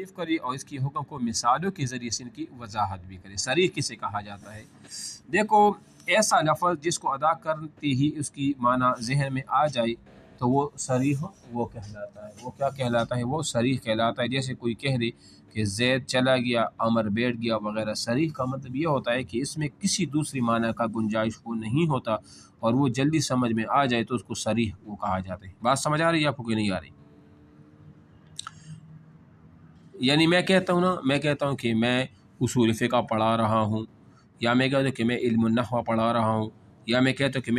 توصیف کرے اور اس کی حکم کو مثالوں کے ذریعے سے ان کی وضاحت بھی کرے۔ صریح کسے کہا جاتا ہے؟ دیکھو، ایسا لفظ جس کو ادا کرتے ہی اس کی معنی ذہن میں آ جائے تو وہ صریح وہ کہلاتا ہے۔ وہ کیا کہلاتا ہے؟ وہ صریح کہلاتا ہے۔ جیسے کوئی کہہ دے کہ زید چلا گیا، عمر بیٹھ گیا وغیرہ۔ صریح کا مطلب یہ ہوتا ہے کہ اس میں کسی دوسری معنی کا گنجائش وہ نہیں ہوتا اور وہ جلدی سمجھ میں آ جائے تو اس کو صریح وہ کہا جاتا ہے۔ بات سمجھ آ رہی ہے آپ کو کہ نہیں آ رہی؟ یعنی میں کہتا ہوں کہ میں اصول فقہ پڑھا رہا ہوں، یا میں کہتا ہوں کہ میں علم النحو پڑھا رہا ہوں، یا میں کہتا ہوں کہ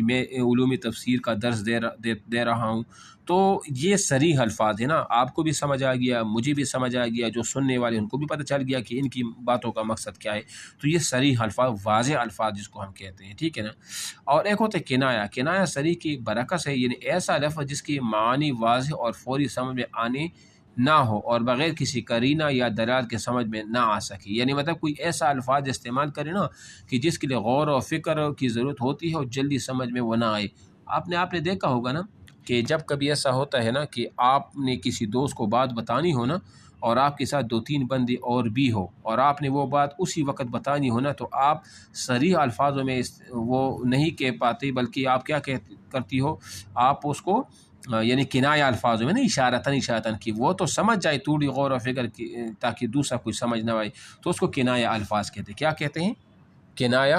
میں علوم تفسیر کا درس دے رہا ہوں، تو یہ صریح الفاظ ہے نا۔ آپ کو بھی سمجھ آ گیا، مجھے بھی سمجھ آ گیا، جو سننے والے ان کو بھی پتہ چل گیا کہ ان کی باتوں کا مقصد کیا ہے۔ تو یہ صریح الفاظ، واضح الفاظ جس کو ہم کہتے ہیں، ٹھیک ہے نا۔ اور ایک ہوتا ہے کنایا۔ کنایا صریح کی برعکس ہے، یعنی ایسا لفظ جس کی معنی واضح اور فوری سمجھ میں آنے نہ ہو اور بغیر کسی قرینہ یا دلالت کے سمجھ میں نہ آ سکے۔ یعنی مطلب کوئی ایسا الفاظ استعمال کرے نا کہ جس کے لیے غور و فکر کی ضرورت ہوتی ہے اور جلدی سمجھ میں وہ نہ آئے۔ آپ نے دیکھا ہوگا نا کہ جب کبھی ایسا ہوتا ہے نا کہ آپ نے کسی دوست کو بات بتانی ہو نا، اور آپ کے ساتھ 2-3 بندے اور بھی ہو، اور آپ نے وہ بات اسی وقت بتانی ہو نا، تو آپ صریح الفاظوں میں وہ نہیں کہہ پاتے، بلکہ آپ کیا کرتی ہو، آپ اس کو یعنی کنایہ الفاظوں میں نا، اشارتاً کہ وہ تو سمجھ جائے تھوڑی غور و فکر کی، تاکہ دوسرا کوئی سمجھ نہ آئے، تو اس کو کنایہ الفاظ کہتے ہیں۔ کیا کہتے ہیں؟ کنایہ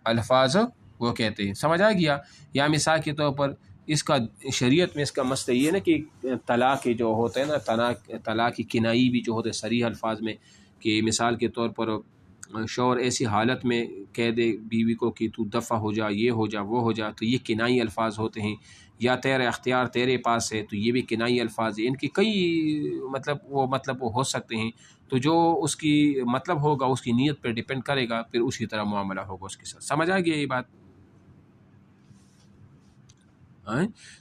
الفاظ وہ کہتے ہیں۔ سمجھ آ گیا؟ یا مثال کے طور پر اس کا شریعت میں اس کا مسئلہ یہ ہے نا کہ طلاق جو ہوتا ہے نا، طلاق کی کنائی بھی جو ہوتے ہیں صریح الفاظ میں، کہ مثال کے طور پر شوہر ایسی حالت میں کہہ دے بیوی کو کہ تو دفع ہو جا، یہ ہو جا، وہ ہو جا، تو یہ کنائی الفاظ ہوتے ہیں۔ یا تیرا اختیار تیرے پاس ہے، تو یہ بھی کنائی الفاظ ہیں۔ ان کی کئی مطلب وہ ہو سکتے ہیں، تو جو اس کی مطلب ہوگا اس کی نیت پر ڈیپینڈ کرے گا، پھر اسی طرح معاملہ ہوگا اس کے ساتھ۔ سمجھ آ گیا یہ بات؟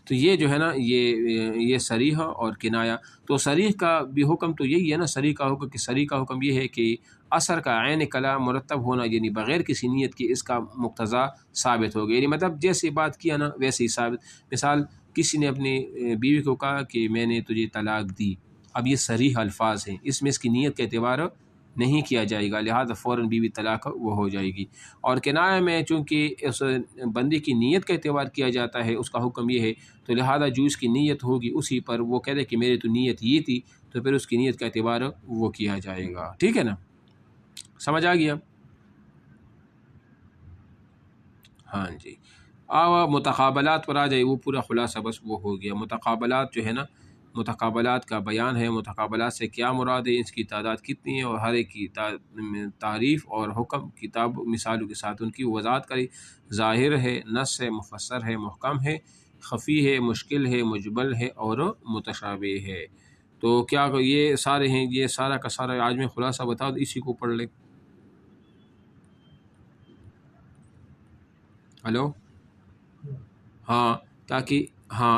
تو یہ جو ہے نا یہ صریح اور کنایہ۔ تو صریح کا بھی حکم تو یہی ہے نا، صریح کا حکم یہ ہے کہ اثر کا عین کلام مرتب ہونا، یعنی بغیر کسی نیت کے اس کا مقتضا ثابت ہو گیا۔ یعنی مطلب جیسی بات کیا نا ویسے ہی ثابت۔ مثال کسی نے اپنی بیوی کو کہا کہ میں نے تجھے طلاق دی، اب یہ صریح الفاظ ہیں، اس میں اس کی نیت کا اعتبار نہیں کیا جائے گا، لہذا فوراً بیوی طلاق وہ ہو جائے گی۔ اور کنایہ میں چونکہ اس بندے کی نیت کا اعتبار کیا جاتا ہے، اس کا حکم یہ ہے، تو لہذا جو اس کی نیت ہوگی اسی پر وہ کہہ دے کہ میری تو نیت یہ تھی، تو پھر اس کی نیت کا اعتبار وہ کیا جائے گا، ٹھیک ہے نا۔ سمجھ آ گیا؟ ہاں جی۔ متقابلات پر آ جائے، وہ پورا خلاصہ بس وہ ہو گیا۔ متقابلات جو ہے نا، متقابلات کا بیان ہے۔ متقابلات سے کیا مراد ہے، اس کی تعداد کتنی ہے، اور ہر ایک کی تعریف اور حکم کتاب مثالوں کے ساتھ ان کی وضاحت کرے۔ ظاہر ہے، نص ہے، مفسر ہے، محکم ہے، خفی ہے، مشکل ہے، مجمل ہے اور متشابہ ہے۔ تو کیا یہ سارے ہیں، یہ سارا کا سارا آج میں خلاصہ بتا دوں، اسی کو پڑھ لیں۔ ہلو، ہاں، تاکہ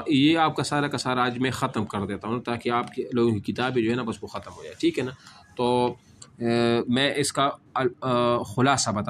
یہ آپ کا سارا آج میں ختم کر دیتا ہوں، تاکہ آپ کے لوگوں کی کتابیں جو ہے نا بس وہ ختم ہو جائے، ٹھیک ہے نا۔ تو میں اس کا خلاصہ بتا